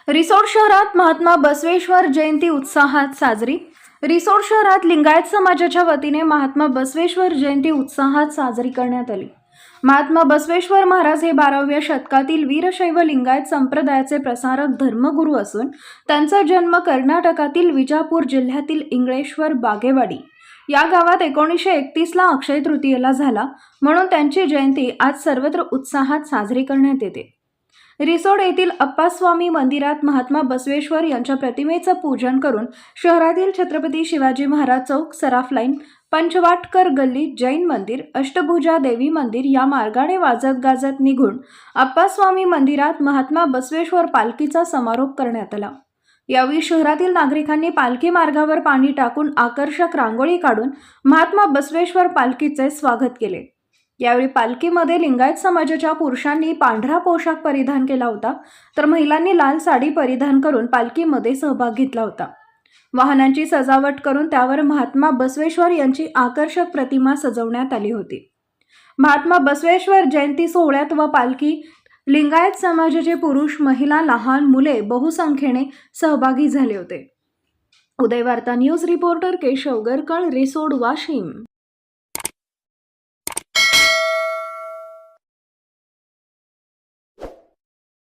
रिसोड शहरात महात्मा बसवेश्वर जयंती उत्साहात साजरी। रिसोड शहरात लिंगायत समाजाच्या वतीने महात्मा बसवेश्वर जयंती उत्साहात साजरी करण्यात आली। महात्मा बसवेश्वर महाराज हे 12व्या शतकातील वीरशैव लिंगायत संप्रदायाचे प्रसारक धर्मगुरू असून त्यांचा जन्म कर्नाटकातील विजापूर जिल्ह्यातील इंगळेश्वर बागेवाडी या गावात 1931ला अक्षय तृतीयेला झाला, म्हणून त्यांची जयंती आज सर्वत्र उत्साहात साजरी करण्यात येते। रिसोड येथील अप्पास्वामी मंदिरात महात्मा बसवेश्वर यांच्या प्रतिमेचं पूजन करून शहरातील छत्रपती शिवाजी महाराज चौक, सराफ लाईन, पंचवाटकर गल्ली, जैन मंदिर, अष्टभुजा देवी मंदिर या मार्गाने वाजत गाजत निघून अप्पास्वामी मंदिरात महात्मा बसवेश्वर पालखीचा समारोप करण्यात आला। यावेळी शहरातील नागरिकांनी पालखी मार्गावर पाणी टाकून आकर्षक रांगोळी काढून महात्मा बसवेश्वर पालखीचे स्वागत केले। यावेळी पालखीमध्ये लिंगायत समाजाच्या पुरुषांनी पांढरा पोशाख परिधान केला होता, तर महिलांनी लाल साडी परिधान करून पालखीमध्ये सहभाग घेतला होता। वाहनांची सजावट करून त्यावर महात्मा बसवेश्वर यांची आकर्षक प्रतिमा सजवण्यात आली होती। महात्मा बसवेश्वर जयंती सोहळ्यात व पालखी लिंगायत समाजाचे पुरुष, महिला, लहान मुले बहुसंख्येने सहभागी झाले होते। उदय वार्ता न्यूज रिपोर्टर केशव गरकळ, रिसोड, वाशिम।